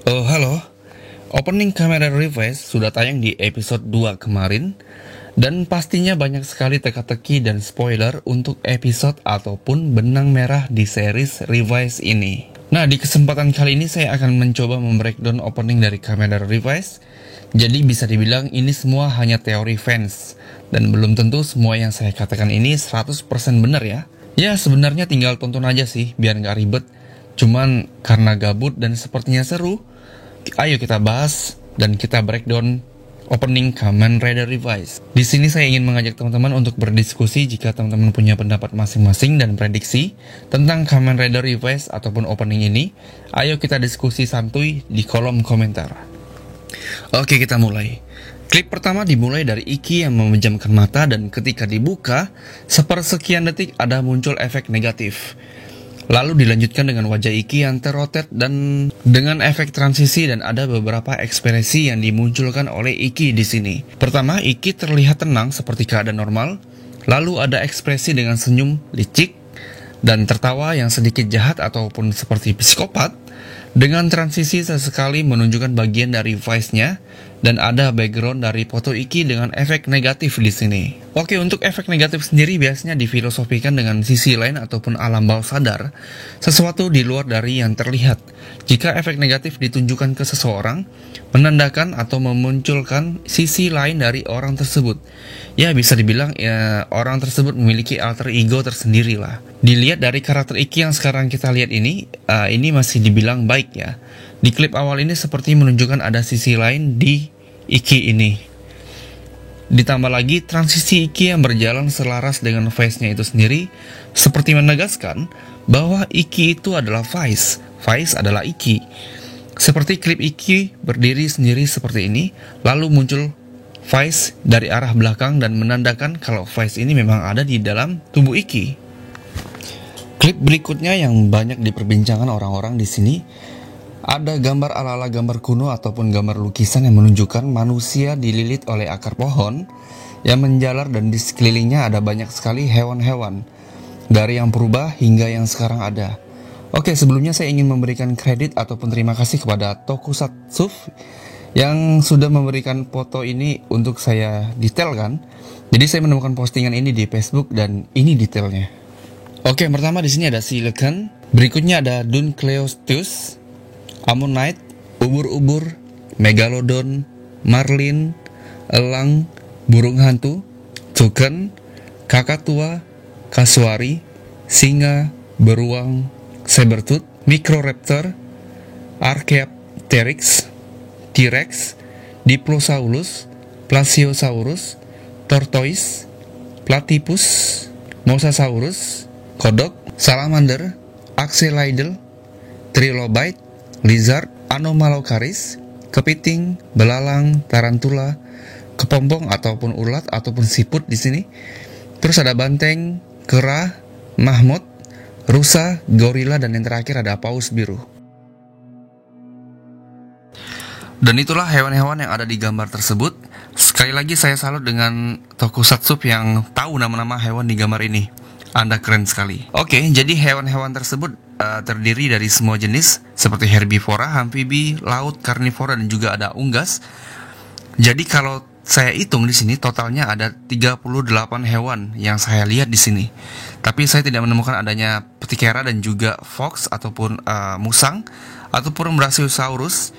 Oh, halo. Opening Camera Revice sudah tayang di episode 2 kemarin, dan pastinya banyak sekali teka-teki dan spoiler untuk episode ataupun benang merah di series Revice ini. Nah, di kesempatan kali ini saya akan mencoba membreakdown opening dari Camera Revice. Jadi bisa dibilang ini semua hanya teori fans, dan belum tentu semua yang saya katakan ini 100% benar ya. Ya, sebenarnya tinggal tonton aja sih, biar nggak ribet. Cuman karena gabut dan sepertinya seru, ayo kita bahas dan kita breakdown opening Kamen Rider Revice. Di sini saya ingin mengajak teman-teman untuk berdiskusi jika teman-teman punya pendapat masing-masing dan prediksi tentang Kamen Rider Revice ataupun opening ini. Ayo kita diskusi santuy di kolom komentar. Oke, kita mulai. Klip pertama dimulai dari Iki yang memejamkan mata dan ketika dibuka, sepersekian detik ada muncul efek negatif. Lalu dilanjutkan dengan wajah Iki yang terrotet dan dengan efek transisi dan ada beberapa ekspresi yang dimunculkan oleh Iki di sini. Pertama, Iki terlihat tenang seperti keadaan normal. Lalu ada ekspresi dengan senyum licik dan tertawa yang sedikit jahat ataupun seperti psikopat. Dengan transisi sesekali menunjukkan bagian dari voice-nya dan ada background dari foto Iki dengan efek negatif di sini. Oke, untuk efek negatif sendiri biasanya difilosofikan dengan sisi lain ataupun alam bawah sadar, sesuatu di luar dari yang terlihat. Jika efek negatif ditunjukkan ke seseorang, menandakan atau memunculkan sisi lain dari orang tersebut. Ya, bisa dibilang ya, orang tersebut memiliki alter ego tersendiri lah. Dilihat dari karakter Iki yang sekarang kita lihat ini masih dibilang baik ya. Di klip awal ini seperti menunjukkan ada sisi lain di Iki ini. Ditambah lagi transisi Iki yang berjalan selaras dengan Vice-nya itu sendiri, seperti menegaskan bahwa Iki itu adalah Vice, Vice adalah Iki. Seperti klip Iki berdiri sendiri seperti ini, lalu muncul Vice dari arah belakang dan menandakan kalau Vice ini memang ada di dalam tubuh Iki. Klip berikutnya yang banyak diperbincangkan orang-orang di sini ada gambar ala-ala gambar kuno ataupun gambar lukisan yang menunjukkan manusia dililit oleh akar pohon yang menjalar dan di sekelilingnya ada banyak sekali hewan-hewan dari yang purba hingga yang sekarang ada. Oke, sebelumnya saya ingin memberikan kredit ataupun terima kasih kepada Tokusatsu yang sudah memberikan foto ini untuk saya detailkan. Jadi saya menemukan postingan ini di Facebook dan ini detailnya. Oke, pertama di sini ada Silicon, berikutnya ada Dunkleosteus, Ammonite, ubur-ubur, Megalodon, Marlin, elang, burung hantu, Tuken, kakatua, kasuari, singa, beruang, sabertooth, Microraptor, Archaeopteryx, T-Rex, Diplosaurus, Plesiosaurus, Tortoise, Platypus, Mosasaurus, Kodok, Salamander, Axolotl, Trilobite, Lizard, Anomalocaris, kepiting, belalang, tarantula, kepompong ataupun ulat ataupun siput di sini. Terus ada banteng, kera, mahmut, rusa, gorila dan yang terakhir ada paus biru. Dan itulah hewan-hewan yang ada di gambar tersebut. Sekali lagi saya salut dengan Tokusatsu yang tahu nama-nama hewan di gambar ini. Anda keren sekali. Oke, jadi hewan-hewan tersebut terdiri dari semua jenis seperti herbivora, amfibi, laut, karnivora dan juga ada unggas. Jadi kalau saya hitung di sini totalnya ada 38 hewan yang saya lihat di sini. Tapi saya tidak menemukan adanya petikera dan juga fox ataupun musang ataupun brachiosaurus.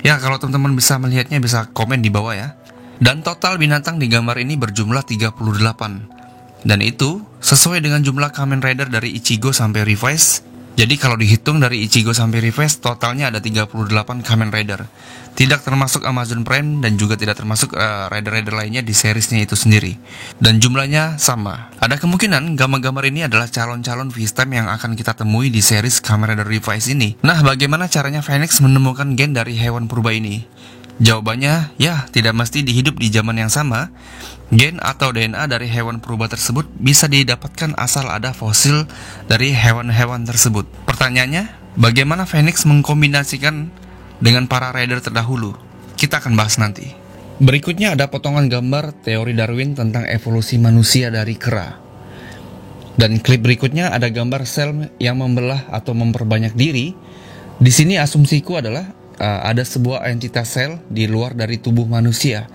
Ya, kalau teman-teman bisa melihatnya bisa komen di bawah ya. Dan total binatang di gambar ini berjumlah 38. Dan itu sesuai dengan jumlah Kamen Rider dari Ichigo sampai Revice. Jadi kalau dihitung dari Ichigo sampai Revice totalnya ada 38 Kamen Rider. Tidak termasuk Amazon Prime dan juga tidak termasuk rider-rider lainnya di seriesnya itu sendiri. Dan jumlahnya sama. Ada kemungkinan gambar-gambar ini adalah calon-calon V-Stamp yang akan kita temui di series Kamen Rider Revice ini. Nah, bagaimana caranya Phoenix menemukan gen dari hewan purba ini? Jawabannya, ya tidak mesti dihidup di zaman yang sama. Gen atau DNA dari hewan purba tersebut bisa didapatkan asal ada fosil dari hewan-hewan tersebut. Pertanyaannya, bagaimana Phoenix mengkombinasikan dengan para rider terdahulu? Kita akan bahas nanti. Berikutnya ada potongan gambar teori Darwin tentang evolusi manusia dari kera. Dan klip berikutnya ada gambar sel yang membelah atau memperbanyak diri. Di sini asumsiku adalah ada sebuah entitas sel di luar dari tubuh manusia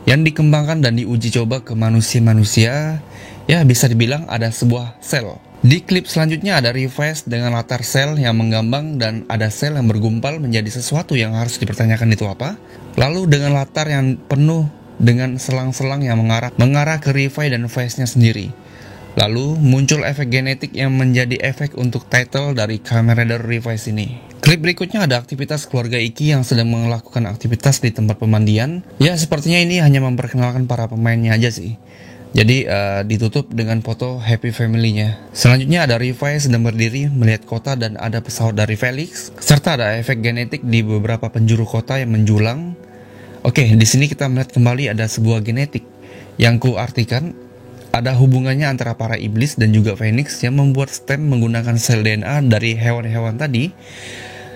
yang dikembangkan dan diuji coba ke manusia-manusia. Ya, bisa dibilang ada sebuah sel. Di klip selanjutnya ada Revice dengan latar sel yang menggambang dan ada sel yang bergumpal menjadi sesuatu yang harus dipertanyakan itu apa. Lalu dengan latar yang penuh dengan selang-selang yang mengarah ke Revice dan Vice-nya sendiri. Lalu muncul efek genetik yang menjadi efek untuk title dari Kamen Rider Revice ini. Klip berikutnya ada aktivitas keluarga Iki yang sedang melakukan aktivitas di tempat pemandian. Ya, sepertinya ini hanya memperkenalkan para pemainnya aja sih. Jadi ditutup dengan foto happy family-nya. Selanjutnya ada Revice sedang berdiri melihat kota dan ada pesawat dari Felix, serta ada efek genetik di beberapa penjuru kota yang menjulang. Oke, di sini kita melihat kembali ada sebuah genetik yang kuartikan ada hubungannya antara para iblis dan juga Phoenix yang membuat stem menggunakan sel DNA dari hewan-hewan tadi.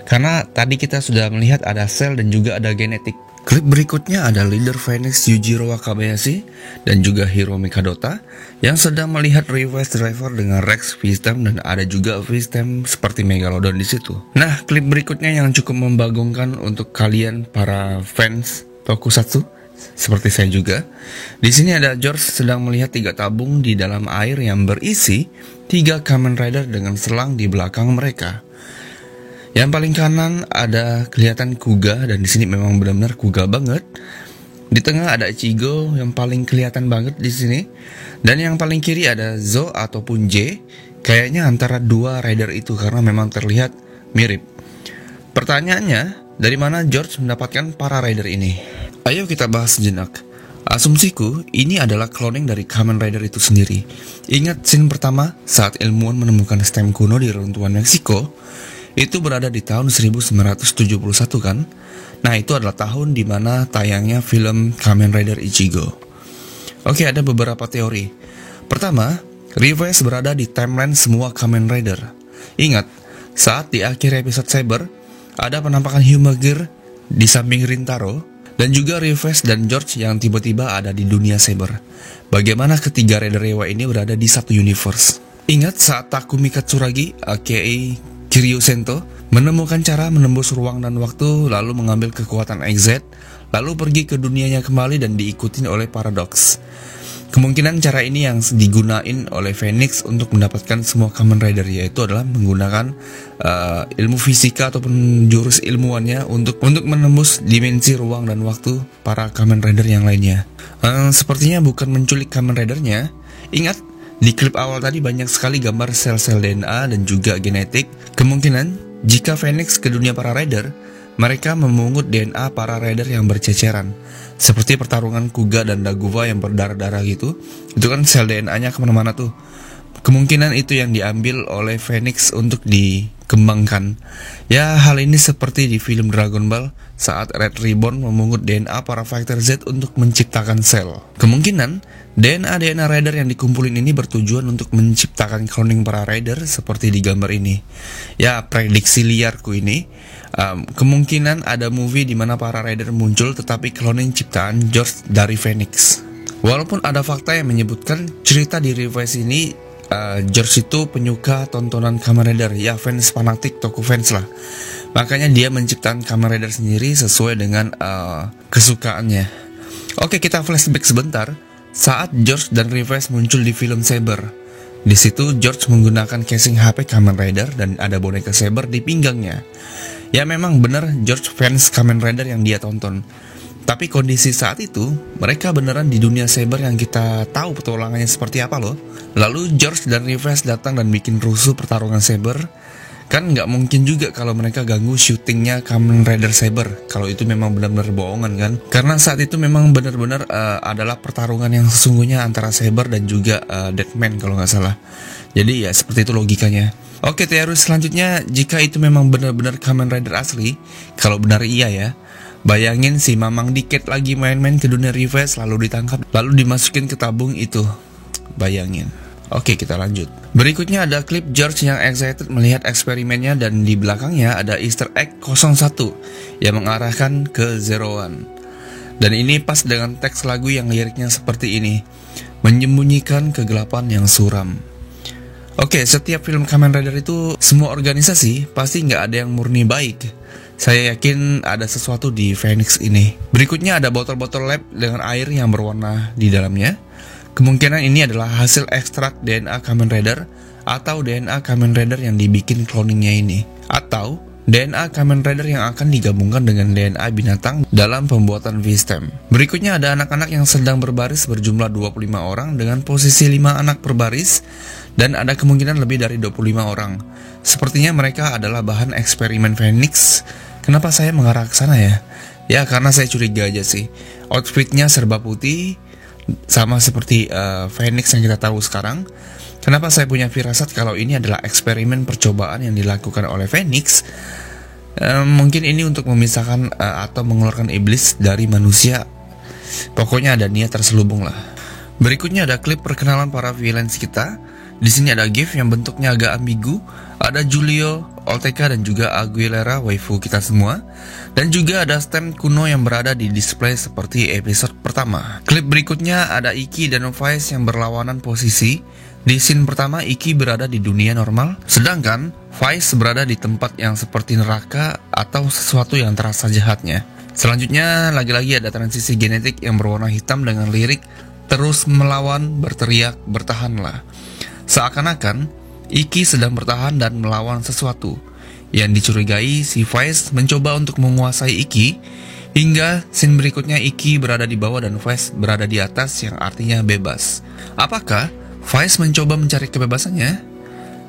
Karena tadi kita sudah melihat ada sel dan juga ada genetik. Klip berikutnya ada leader Phoenix Yujiro Wakabayashi dan juga Hiro Mikadota yang sedang melihat Revice Driver dengan Rex V-Stem dan ada juga V-Stem seperti Megalodon di situ. Nah, klip berikutnya yang cukup membagongkan untuk kalian para fans Tokusatsu seperti saya juga. Di sini ada George sedang melihat 3 tabung di dalam air yang berisi 3 Kamen Rider dengan selang di belakang mereka. Yang paling kanan ada kelihatan Kuga dan di sini memang benar-benar Kuga banget. Di tengah ada Ichigo yang paling kelihatan banget di sini. Dan yang paling kiri ada Zo ataupun J. Kayaknya antara 2 rider itu karena memang terlihat mirip. Pertanyaannya, dari mana George mendapatkan para rider ini? Ayo kita bahas sejenak. Asumsiku, ini adalah cloning dari Kamen Rider itu sendiri. Ingat scene pertama saat ilmuwan menemukan stem kuno di reruntuhan Meksiko? Itu berada di tahun 1971 kan? Nah, itu adalah tahun di mana tayangnya film Kamen Rider Ichigo. Oke, ada beberapa teori. Pertama, Revice berada di timeline semua Kamen Rider. Ingat, saat di akhir episode Saber, ada penampakan Hyuga di samping Rintaro, dan juga Revice dan George yang tiba-tiba ada di dunia Saber. Bagaimana ketiga Rider Rewa ini berada di satu universe? Ingat saat Takumi Katsuragi, aka Kiryu Sento, menemukan cara menembus ruang dan waktu, lalu mengambil kekuatan XZ, lalu pergi ke dunianya kembali dan diikutin oleh Paradox. Kemungkinan cara ini yang digunain oleh Phoenix untuk mendapatkan semua Kamen Rider, yaitu adalah menggunakan ilmu fisika ataupun jurus ilmuannya untuk menembus dimensi ruang dan waktu para Kamen Rider yang lainnya. Sepertinya bukan menculik Kamen Ridernya. Ingat, di klip awal tadi banyak sekali gambar sel-sel DNA dan juga genetik. Kemungkinan jika Phoenix ke dunia para rider, mereka memungut DNA para rider yang berceceran. Seperti pertarungan Kuga dan Daguva yang berdarah-darah gitu. Itu kan sel DNA-nya kemana-mana tuh. Kemungkinan itu yang diambil oleh Phoenix untuk dikembangkan. Ya, hal ini seperti di film Dragon Ball saat Red Ribbon memungut DNA para Fighter Z untuk menciptakan sel. Kemungkinan DNA Rider yang dikumpulin ini bertujuan untuk menciptakan cloning para Rider seperti di gambar ini. Ya, prediksi liarku ini. Kemungkinan ada movie di mana para Rider muncul tetapi cloning ciptaan George dari Phoenix. Walaupun ada fakta yang menyebutkan cerita di Revice ini George itu penyuka tontonan Kamen Rider, ya fans fanatik Toku fans lah. Makanya dia menciptakan Kamen Rider sendiri sesuai dengan kesukaannya. Oke, kita flashback sebentar. Saat George dan Revice muncul di film Saber, di situ George menggunakan casing HP Kamen Rider dan ada boneka Saber di pinggangnya. Ya memang benar George fans Kamen Rider yang dia tonton. Tapi kondisi saat itu, mereka beneran di dunia Saber yang kita tahu petualangannya seperti apa loh. Lalu George dan Revice datang dan bikin rusuh pertarungan Saber. Kan nggak mungkin juga kalau mereka ganggu syutingnya Kamen Rider Saber, kalau itu memang benar-benar bohongan kan. Karena saat itu memang benar-benar adalah pertarungan yang sesungguhnya antara Saber dan juga Deadman kalau nggak salah. Jadi ya seperti itu logikanya. Oke, teori selanjutnya, jika itu memang benar-benar Kamen Rider asli, kalau benar iya ya, bayangin si Mamang Diket lagi main-main ke dunia Revice lalu ditangkap, lalu dimasukin ke tabung itu. Bayangin. Oke, kita lanjut. Berikutnya ada klip George yang excited melihat eksperimennya dan di belakangnya ada Easter egg 01 yang mengarahkan ke Zero One. Dan ini pas dengan teks lagu yang liriknya seperti ini, menyembunyikan kegelapan yang suram. Oke, setiap film Kamen Rider itu semua organisasi pasti nggak ada yang murni baik. Saya yakin ada sesuatu di Phoenix ini. Berikutnya ada botol-botol lab dengan air yang berwarna di dalamnya. Kemungkinan ini adalah hasil ekstrak DNA Kamen Rider atau DNA Kamen Rider yang dibikin cloningnya ini, atau DNA Kamen Rider yang akan digabungkan dengan DNA binatang dalam pembuatan V-Stem. Berikutnya ada anak-anak yang sedang berbaris berjumlah 25 orang dengan posisi 5 anak per baris, dan ada kemungkinan lebih dari 25 orang. Sepertinya mereka adalah bahan eksperimen Phoenix. Kenapa saya mengarah ke sana ya? Ya karena saya curiga aja sih. Outfitnya serba putih, sama seperti Phoenix yang kita tahu sekarang. Kenapa saya punya firasat kalau ini adalah eksperimen percobaan yang dilakukan oleh Phoenix? Mungkin ini untuk memisahkan atau mengeluarkan iblis dari manusia. Pokoknya ada niat terselubung lah. Berikutnya ada klip perkenalan para villains kita. Di sini ada GIF yang bentuknya agak ambigu. Ada Julio, Olteka dan juga Aguilera, waifu kita semua. Dan juga ada stand kuno yang berada di display seperti episode pertama. Klip berikutnya ada Iki dan Vice yang berlawanan posisi. Di scene pertama Iki berada di dunia normal, sedangkan Vice berada di tempat yang seperti neraka atau sesuatu yang terasa jahatnya. Selanjutnya lagi-lagi ada transisi genetik yang berwarna hitam dengan lirik terus melawan, berteriak, bertahanlah. Seakan-akan Iki sedang bertahan dan melawan sesuatu. Yang dicurigai si Vice mencoba untuk menguasai Iki, hingga scene berikutnya Iki berada di bawah dan Vice berada di atas yang artinya bebas. Apakah Vice mencoba mencari kebebasannya?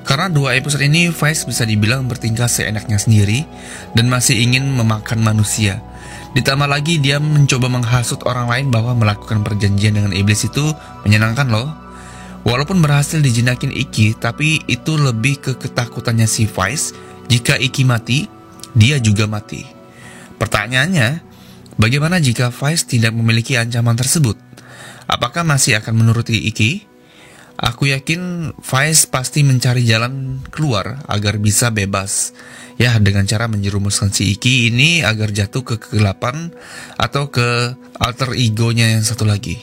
Karena 2 episode ini Vice bisa dibilang bertingkah seenaknya sendiri dan masih ingin memakan manusia. Ditambah lagi dia mencoba menghasut orang lain bahwa melakukan perjanjian dengan iblis itu menyenangkan loh. Walaupun berhasil dijinakin Iki, tapi itu lebih ke ketakutannya si Vice. Jika Iki mati, dia juga mati. Pertanyaannya, bagaimana jika Vice tidak memiliki ancaman tersebut? Apakah masih akan menuruti Iki? Aku yakin Vice pasti mencari jalan keluar agar bisa bebas. Ya, dengan cara menjerumuskan si Iki ini agar jatuh ke kegelapan atau ke alter egonya yang satu lagi.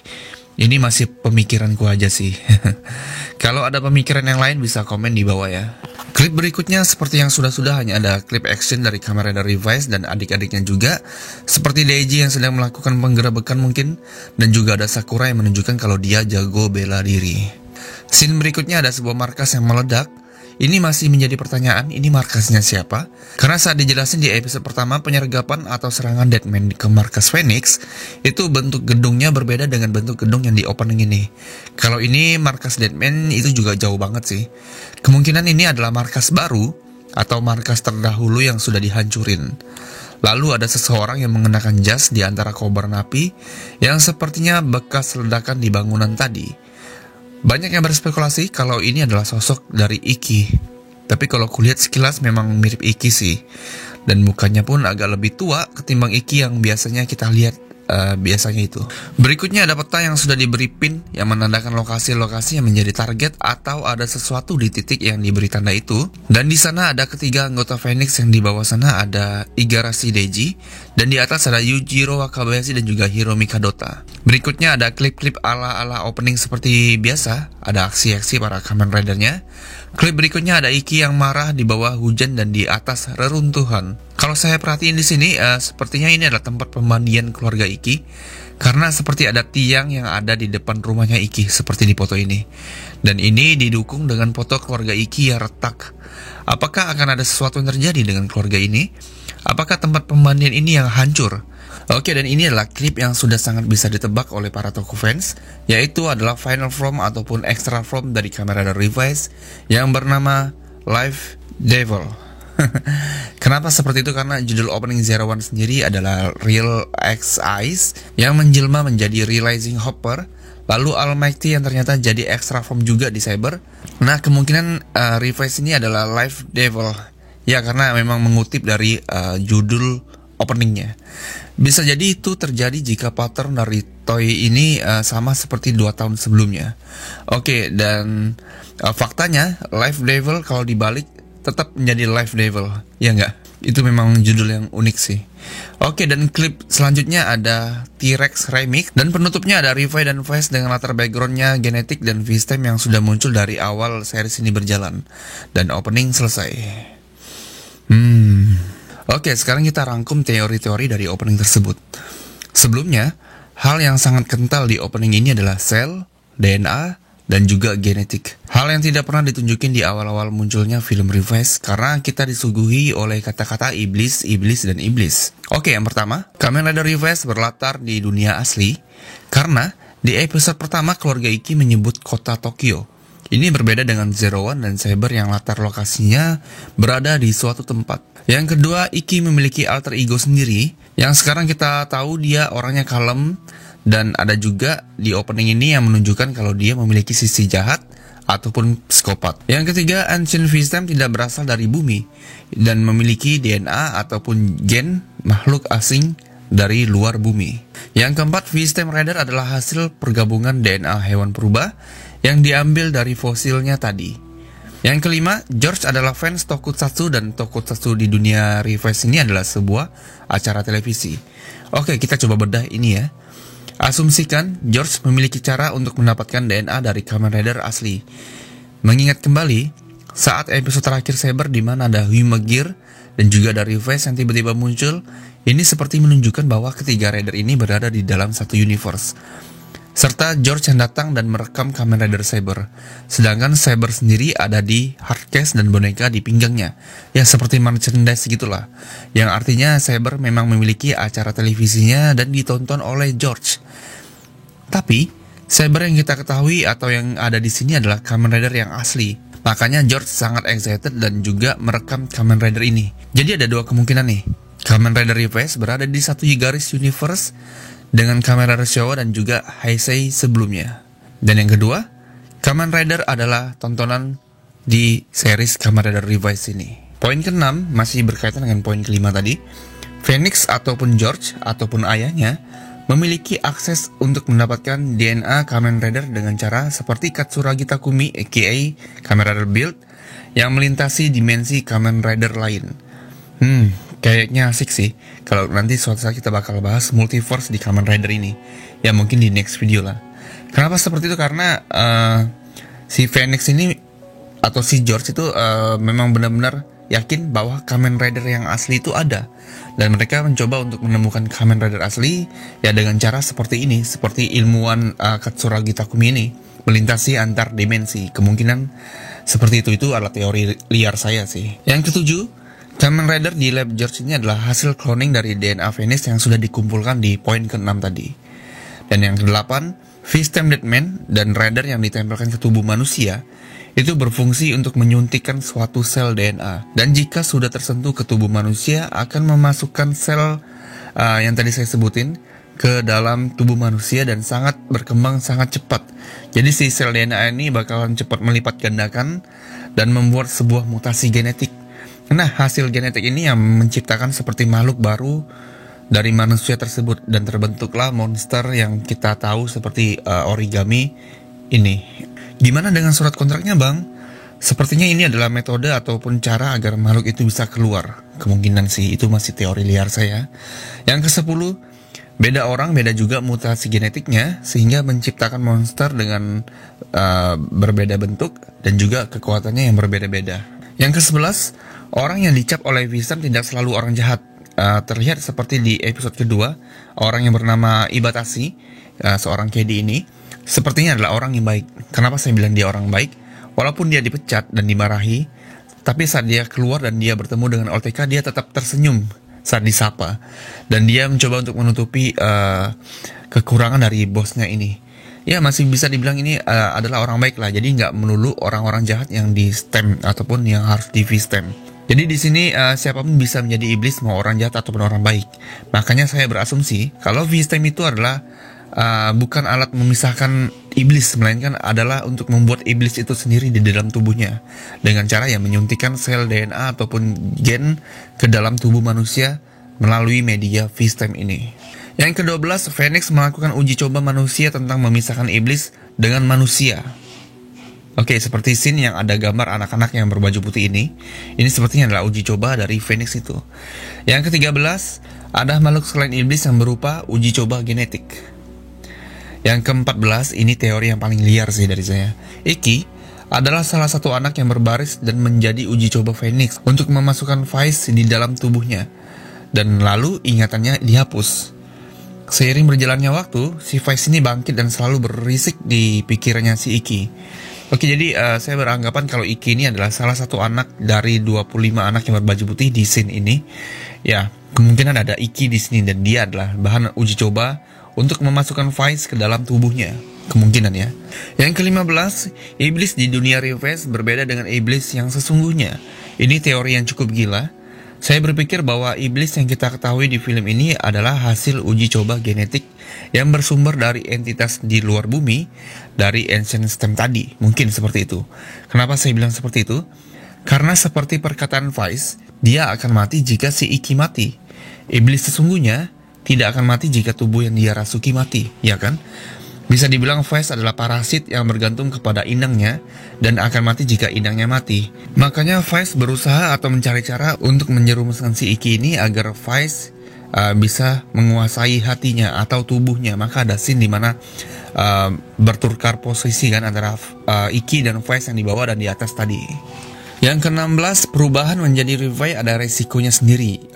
Ini masih pemikiranku aja sih. Kalau ada pemikiran yang lain bisa komen di bawah ya. Klip berikutnya seperti yang sudah-sudah, hanya ada klip action dari Kamen Rider Revice dan adik-adiknya juga. Seperti Deiji yang sedang melakukan penggerebekan mungkin. Dan juga ada Sakura yang menunjukkan kalau dia jago bela diri. Scene berikutnya ada sebuah markas yang meledak. Ini masih menjadi pertanyaan, ini markasnya siapa? Karena saat dijelasin di episode pertama penyergapan atau serangan Deadman ke markas Phoenix, itu bentuk gedungnya berbeda dengan bentuk gedung yang di opening ini. Kalau ini markas Deadman itu juga jauh banget sih. Kemungkinan ini adalah markas baru atau markas terdahulu yang sudah dihancurin. Lalu ada seseorang yang mengenakan jas di antara kobaran api yang sepertinya bekas ledakan di bangunan tadi. Banyak yang berspekulasi kalau ini adalah sosok dari Iki. Tapi kalau kulihat sekilas memang mirip Iki sih. Dan mukanya pun agak lebih tua ketimbang Iki yang biasanya kita lihat biasanya itu. Berikutnya ada peta yang sudah diberi pin yang menandakan lokasi-lokasi yang menjadi target atau ada sesuatu di titik yang diberi tanda itu. Dan di sana ada ketiga anggota Phoenix yang di bawah sana ada Igarashi Deiji dan di atas ada Yujiro Wakabayashi dan juga Hiromi Kadota. Berikutnya ada klip-klip ala-ala opening seperti biasa, ada aksi-aksi para Kamen Rider-nya. Klip berikutnya ada Iki yang marah di bawah hujan dan di atas reruntuhan. Kalau saya perhatiin di sini, sepertinya ini adalah tempat pemandian keluarga Iki, karena seperti ada tiang yang ada di depan rumahnya Iki, seperti di foto ini. Dan ini didukung dengan foto keluarga Iki yang retak. Apakah akan ada sesuatu yang terjadi dengan keluarga ini? Apakah tempat pemandian ini yang hancur? Oke, dan ini adalah klip yang sudah sangat bisa ditebak oleh para Toku fans, yaitu adalah final form ataupun extra form dari Kamen Rider Revice yang bernama Live Devil. Kenapa seperti itu? Karena judul opening Zero One sendiri adalah Real X Eyes yang menjelma menjadi Realizing Hopper, lalu Almighty yang ternyata jadi extra form juga di Cyber. Nah, kemungkinan Revice ini adalah Live Devil. Ya, karena memang mengutip dari judul openingnya. Bisa jadi itu terjadi jika pattern dari toy ini sama seperti 2 tahun sebelumnya. Oke, dan faktanya Live Devil kalau dibalik tetap menjadi Live Devil, ya nggak? Itu memang judul yang unik sih. Oke, dan klip selanjutnya ada T-Rex Remix, dan penutupnya ada Revice dan Vice dengan latar backgroundnya genetik dan V-Stem yang sudah muncul dari awal series ini berjalan. Dan opening selesai. Oke, sekarang kita rangkum teori-teori dari opening tersebut. Sebelumnya, hal yang sangat kental di opening ini adalah sel, DNA, dan juga genetik. Hal yang tidak pernah ditunjukin di awal-awal munculnya film Revice karena kita disuguhi oleh kata-kata iblis, iblis, dan iblis. Oke, yang pertama, Kamen Rider Revice berlatar di dunia asli karena di episode pertama keluarga Iki menyebut kota Tokyo. Ini berbeda dengan Zero One dan Saber yang latar lokasinya berada di suatu tempat. Yang kedua, Iki memiliki alter ego sendiri yang sekarang kita tahu dia orangnya kalem. Dan ada juga di opening ini yang menunjukkan kalau dia memiliki sisi jahat ataupun psikopat. Yang ketiga, Ancient V-Stem tidak berasal dari bumi dan memiliki DNA ataupun gen makhluk asing dari luar bumi. Yang keempat, V-Stem Rider adalah hasil pergabungan DNA hewan purba yang diambil dari fosilnya tadi. Yang kelima, George adalah fans Tokusatsu dan Tokusatsu di dunia Revice ini adalah sebuah acara televisi. Oke, kita coba bedah ini ya. Asumsikan George memiliki cara untuk mendapatkan DNA dari Kamen Rider asli. Mengingat kembali saat episode terakhir Saber di mana ada Hume Gear dan juga dari Revice yang tiba-tiba muncul, ini seperti menunjukkan bahwa ketiga Rider ini berada di dalam satu universe. Serta George yang datang dan merekam Kamen Rider Saber. Sedangkan Saber sendiri ada di hardcase dan boneka di pinggangnya. Ya seperti merchandise gitulah. Yang artinya Saber memang memiliki acara televisinya dan ditonton oleh George. Tapi Saber yang kita ketahui atau yang ada di sini adalah Kamen Rider yang asli. Makanya George sangat excited dan juga merekam Kamen Rider ini. Jadi ada dua kemungkinan nih. Kamen Rider Revice berada di satu garis universe dengan Kamen Rider Showa dan juga Heisei sebelumnya. Dan yang kedua, Kamen Rider adalah tontonan di series Kamen Rider Revice ini. Poin ke-6 masih berkaitan dengan poin ke-5 tadi. Phoenix ataupun George ataupun ayahnya memiliki akses untuk mendapatkan DNA Kamen Rider dengan cara seperti Katsuragi Takumi aka Kamen Rider Build yang melintasi dimensi Kamen Rider lain. Kayaknya asik sih kalau nanti suatu saat kita bakal bahas multiverse di Kamen Rider ini. Ya mungkin di next video lah. Kenapa seperti itu? Karena si Phoenix ini atau si George itu memang benar-benar yakin bahwa Kamen Rider yang asli itu ada. Dan mereka mencoba untuk menemukan Kamen Rider asli ya dengan cara seperti ini. Seperti ilmuwan Katsuragi Takumi ini melintasi antar dimensi. Kemungkinan seperti itu adalah teori liar saya sih. Yang ketujuh, Kamen Rider di lab George ini adalah hasil cloning dari DNA Phoenix yang sudah dikumpulkan di poin ke-6 tadi. Dan yang ke-8, V-Stem Deadman dan Rider yang ditempelkan ke tubuh manusia itu berfungsi untuk menyuntikkan suatu sel DNA. Dan jika sudah tersentuh ke tubuh manusia akan memasukkan sel yang tadi saya sebutin ke dalam tubuh manusia dan sangat berkembang sangat cepat. Jadi si sel DNA ini bakalan cepat melipat gandakan dan membuat sebuah mutasi genetik. Nah, hasil genetik ini yang menciptakan seperti makhluk baru dari manusia tersebut dan terbentuklah monster yang kita tahu seperti origami ini. Gimana dengan surat kontraknya, Bang? Sepertinya ini adalah metode ataupun cara agar makhluk itu bisa keluar. Kemungkinan sih itu masih teori liar saya. Yang ke-10, beda orang, beda juga mutasi genetiknya sehingga menciptakan monster dengan berbeda bentuk dan juga kekuatannya yang berbeda-beda. Yang ke-11, orang yang dicap oleh V-Stem tidak selalu orang jahat. Terlihat seperti di episode kedua, orang yang bernama Ibatashi, seorang KD ini, sepertinya adalah orang yang baik. Kenapa saya bilang dia orang baik? Walaupun dia dipecat dan dimarahi, tapi saat dia keluar dan dia bertemu dengan OTK, dia tetap tersenyum saat disapa. Dan dia mencoba untuk menutupi kekurangan dari bosnya ini. Ya masih bisa dibilang ini adalah orang baik lah. Jadi nggak melulu orang-orang jahat yang di stem ataupun yang harus di V-Stem. Jadi di sini siapapun bisa menjadi iblis, mau orang jahat ataupun orang baik. Makanya saya berasumsi kalau V-Stem itu adalah bukan alat memisahkan iblis, melainkan adalah untuk membuat iblis itu sendiri di dalam tubuhnya dengan cara yang menyuntikkan sel DNA ataupun gen ke dalam tubuh manusia melalui media V-Stem ini. Yang ke-12, Phoenix melakukan uji coba manusia tentang memisahkan iblis dengan manusia. Oke, seperti scene yang ada gambar anak-anak yang berbaju putih ini sepertinya adalah uji coba dari Phoenix itu. Yang ke-13, ada makhluk selain iblis yang berupa uji coba genetik. Yang ke-14, ini teori yang paling liar sih dari saya. Iki adalah salah satu anak yang berbaris dan menjadi uji coba Phoenix untuk memasukkan Vice di dalam tubuhnya. dan lalu ingatannya dihapus. Seiring berjalannya waktu, si Vice ini bangkit dan selalu berisik di pikirannya si Iki. Oke, jadi saya beranggapan kalau Iki ini adalah salah satu anak dari 25 anak yang berbaju putih di scene ini. Ya, kemungkinan ada Iki di sini dan dia adalah bahan uji coba untuk memasukkan Vice ke dalam tubuhnya. Kemungkinan ya. Yang ke-15, iblis di dunia Revice berbeda dengan iblis yang sesungguhnya. Ini teori yang cukup gila. Saya berpikir bahwa iblis yang kita ketahui di film ini adalah hasil uji coba genetik yang bersumber dari entitas di luar bumi, dari ancient stem tadi. Mungkin seperti itu. Kenapa saya bilang seperti itu? Karena seperti perkataan Vice, dia akan mati jika si Iki mati. Iblis sesungguhnya tidak akan mati jika tubuh yang dia rasuki mati, ya kan? Bisa dibilang Vice adalah parasit yang bergantung kepada inangnya dan akan mati jika inangnya mati. Makanya Vice berusaha atau mencari cara untuk menjerumuskan si Iki ini agar Vice bisa menguasai hatinya atau tubuhnya. Maka ada scene dimana bertukar posisi kan antara Iki dan Vice yang di bawah dan di atas tadi. Yang ke-16, perubahan menjadi Revice ada resikonya sendiri.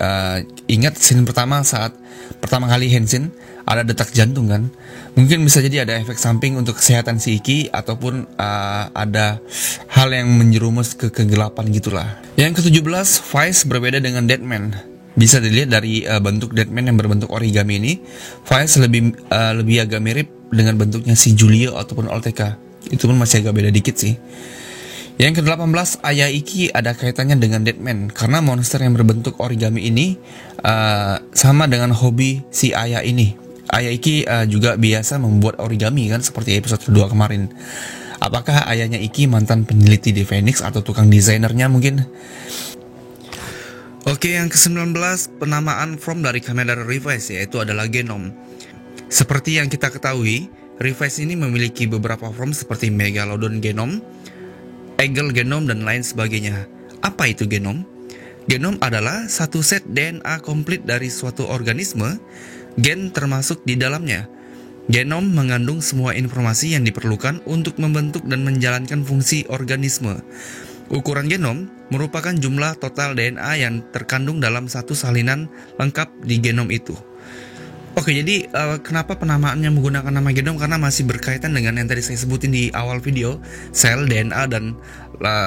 Ingat scene pertama saat pertama kali Henshin ada detak jantung kan. Mungkin bisa jadi ada efek samping untuk kesehatan si Iki ataupun ada hal yang menjerumus ke kegelapan gitulah. Yang ke-17, Vice berbeda dengan Deadman. Bisa dilihat dari bentuk Deadman yang berbentuk origami ini, Vice lebih agak mirip dengan bentuknya si Julio ataupun Olteka. Itu pun masih agak beda dikit sih. Yang ke-18, ayah Iki ada kaitannya dengan Deadman karena monster yang berbentuk origami ini sama dengan hobi si ayah ini. Ayah Iki juga biasa membuat origami kan, seperti episode kedua kemarin. Apakah ayahnya Iki mantan peneliti di Phoenix atau tukang desainernya mungkin? Oke, yang ke-19, penamaan form dari Kamen Rider Revice yaitu adalah Genom. Seperti yang kita ketahui, Revice ini memiliki beberapa form seperti Megalodon Genom, Eagle Genom, dan lain sebagainya. Apa itu genom? Genom adalah satu set DNA komplit dari suatu organisme, gen termasuk di dalamnya. Genom mengandung semua informasi yang diperlukan untuk membentuk dan menjalankan fungsi organisme. Ukuran genom merupakan jumlah total DNA yang terkandung dalam satu salinan lengkap di genom itu. Oke, jadi kenapa penamaannya menggunakan nama genom? Karena masih berkaitan dengan yang tadi saya sebutin di awal video, sel, DNA, dan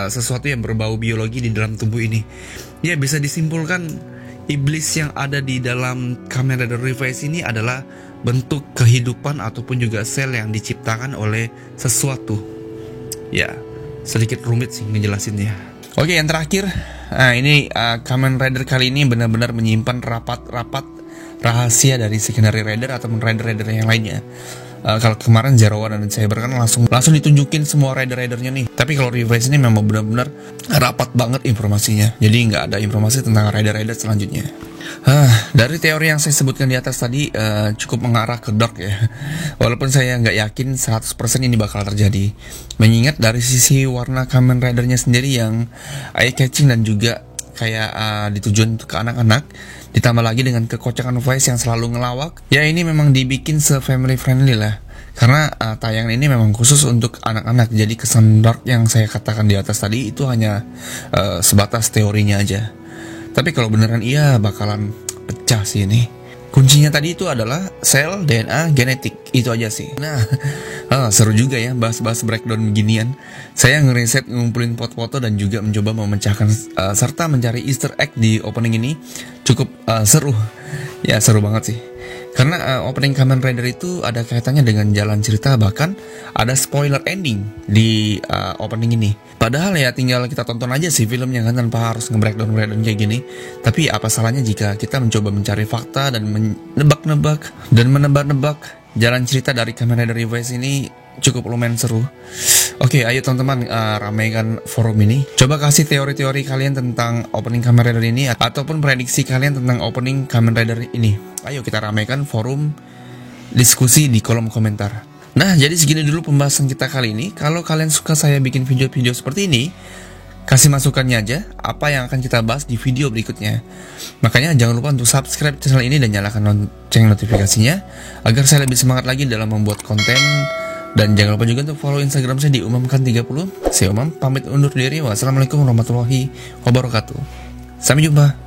sesuatu yang berbau biologi di dalam tubuh ini. Ya, bisa disimpulkan iblis yang ada di dalam Kamen Rider Revice ini adalah bentuk kehidupan ataupun juga sel yang diciptakan oleh sesuatu. Ya, sedikit rumit sih ngejelasinnya. Oke, yang terakhir, ini Kamen Rider kali ini benar-benar menyimpan rapat-rapat rahasia dari secondary rider atau rider-rider yang lainnya. Kalau kemarin Zero One dan Saber kan langsung ditunjukin semua rider-ridernya nih. Tapi kalau Revice ini memang benar-benar rapat banget informasinya. Jadi nggak ada informasi tentang rider-rider selanjutnya. Dari teori yang saya sebutkan di atas tadi cukup mengarah ke dark ya. Walaupun saya nggak yakin 100% ini bakal terjadi. Mengingat dari sisi warna Kamen Ridernya sendiri yang eye-catching dan juga kayak ditujuan ke anak-anak, ditambah lagi dengan kekocakan Vice yang selalu ngelawak. Ya, ini memang dibikin se-family friendly lah. Karena tayangan ini memang khusus untuk anak-anak. Jadi kesan dark yang saya katakan di atas tadi itu hanya sebatas teorinya aja. Tapi kalau beneran iya bakalan pecah sih ini. Kuncinya tadi itu adalah sel, DNA, genetik. Itu aja sih. Nah, seru juga ya bahas-bahas breakdown beginian. Saya ngeriset, ngumpulin foto-foto dan juga mencoba memecahkan serta mencari easter egg di opening ini. Cukup seru. Ya, seru banget sih. Karena opening Kamen Rider itu ada kaitannya dengan jalan cerita, bahkan ada spoiler ending di opening ini. Padahal ya tinggal kita tonton aja sih filmnya kan tanpa harus nge-breakdown kayak gini. Tapi apa salahnya jika kita mencoba mencari fakta dan menebak-nebak dan menebak-nebak jalan cerita dari Kamen Rider Revice ini cukup lumayan seru. Oke, ayo teman-teman ramaikan forum ini. Coba kasih teori-teori kalian tentang opening Kamen Rider ini ataupun prediksi kalian tentang opening Kamen Rider ini. Ayo kita ramaikan forum diskusi di kolom komentar. Nah, jadi segini dulu pembahasan kita kali ini. Kalau kalian suka saya bikin video-video seperti ini, kasih masukannya aja apa yang akan kita bahas di video berikutnya. Makanya jangan lupa untuk subscribe channel ini dan nyalakan lonceng notifikasinya agar saya lebih semangat lagi dalam membuat konten. Dan jangan lupa juga untuk follow Instagram saya di umamkan30. Saya Umam pamit undur diri. Wassalamualaikum warahmatullahi wabarakatuh. Sampai jumpa.